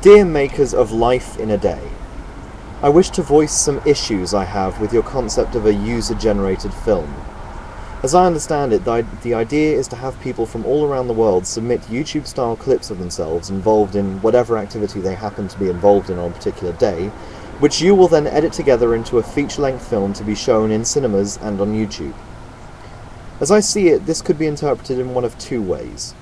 Dear makers of Life in a Day, I wish to voice some issues I have with your concept of a user-generated film. As I understand it, the idea is to have people from all around the world submit YouTube-style clips of themselves involved in whatever activity they happen to be involved in on a particular day, which you will then edit together into a feature-length film to be shown in cinemas and on YouTube. As I see it, this could be interpreted in one of two ways.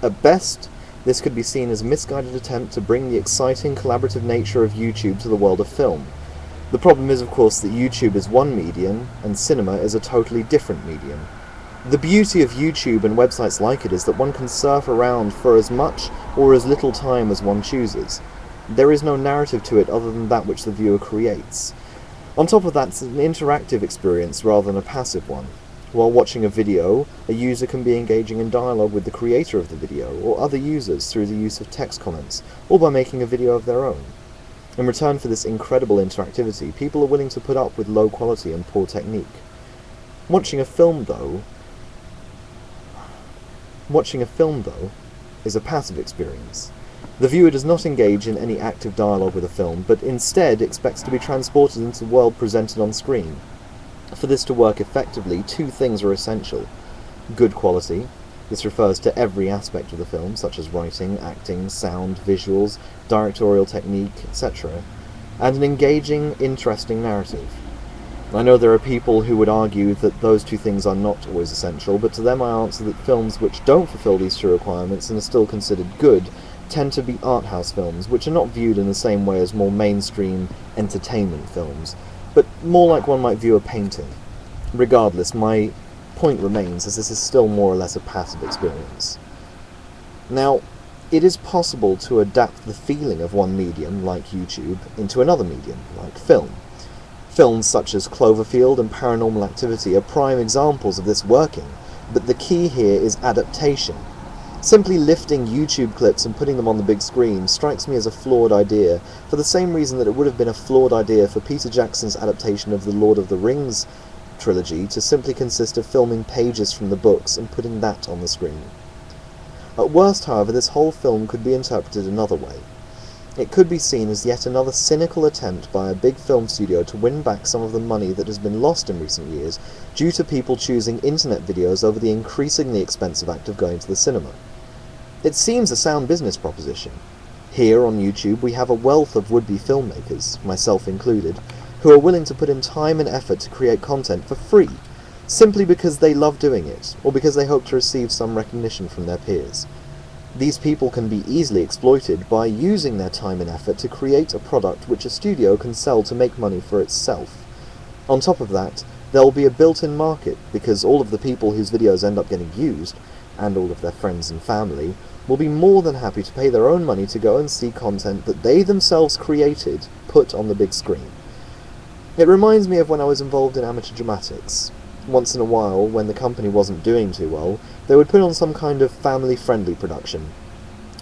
At best, this could be seen as a misguided attempt to bring the exciting collaborative nature of YouTube to the world of film. The problem is, of course, that YouTube is one medium, and cinema is a totally different medium. The beauty of YouTube and websites like it is that one can surf around for as much or as little time as one chooses. There is no narrative to it other than that which the viewer creates. On top of that, it's an interactive experience rather than a passive one. While watching a video, a user can be engaging in dialogue with the creator of the video or other users through the use of text comments, or by making a video of their own. In return for this incredible interactivity, people are willing to put up with low quality and poor technique. Watching a film, though, is a passive experience. The viewer does not engage in any active dialogue with a film, but instead expects to be transported into the world presented on screen. For this to work effectively, two things are essential. Good quality. This refers to every aspect of the film, such as writing, acting, sound, visuals, directorial technique, etc., and an engaging, interesting narrative. I know there are people who would argue that those two things are not always essential, but to them I answer that films which don't fulfill these two requirements and are still considered good tend to be art house films, which are not viewed in the same way as more mainstream entertainment films, but more like one might view a painting. Regardless, my point remains, as this is still more or less a passive experience. Now, it is possible to adapt the feeling of one medium, like YouTube, into another medium, like film. Films such as Cloverfield and Paranormal Activity are prime examples of this working, but the key here is adaptation. Simply lifting YouTube clips and putting them on the big screen strikes me as a flawed idea, for the same reason that it would have been a flawed idea for Peter Jackson's adaptation of the Lord of the Rings trilogy to simply consist of filming pages from the books and putting that on the screen. At worst, however, this whole film could be interpreted another way. It could be seen as yet another cynical attempt by a big film studio to win back some of the money that has been lost in recent years due to people choosing internet videos over the increasingly expensive act of going to the cinema. It seems a sound business proposition. Here on YouTube we have a wealth of would-be filmmakers, myself included, who are willing to put in time and effort to create content for free, simply because they love doing it, or because they hope to receive some recognition from their peers. These people can be easily exploited by using their time and effort to create a product which a studio can sell to make money for itself. On top of that, there will be a built-in market, because all of the people whose videos end up getting used, and all of their friends and family, will be more than happy to pay their own money to go and see content that they themselves created put on the big screen. It reminds me of when I was involved in amateur dramatics. Once in a while, when the company wasn't doing too well, they would put on some kind of family-friendly production.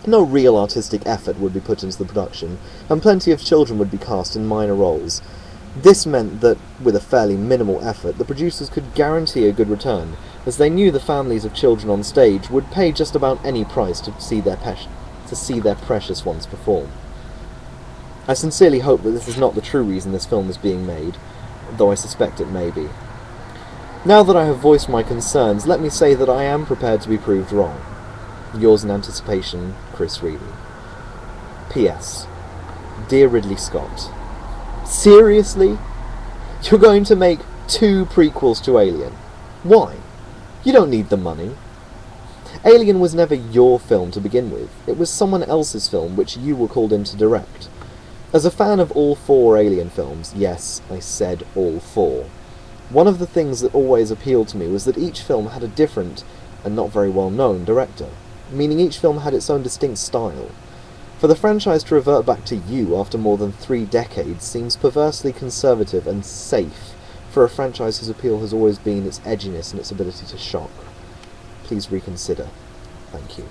No real artistic effort would be put into the production, and plenty of children would be cast in minor roles. This meant that, with a fairly minimal effort, the producers could guarantee a good return, as they knew the families of children on stage would pay just about any price to see their precious ones perform. I sincerely hope that this is not the true reason this film is being made, though I suspect it may be. Now that I have voiced my concerns, let me say that I am prepared to be proved wrong. Yours in anticipation, Chris Reedy. P.S. Dear Ridley Scott, seriously? You're going to make 2 prequels to Alien? Why? You don't need the money. Alien was never your film to begin with. It was someone else's film which you were called in to direct. As a fan of all 4 Alien films, yes, I said all 4, one of the things that always appealed to me was that each film had a different, and not very well known, director, meaning each film had its own distinct style. For the franchise to revert back to you after more than 3 decades seems perversely conservative and safe for a franchise whose appeal has always been its edginess and its ability to shock. Please reconsider. Thank you.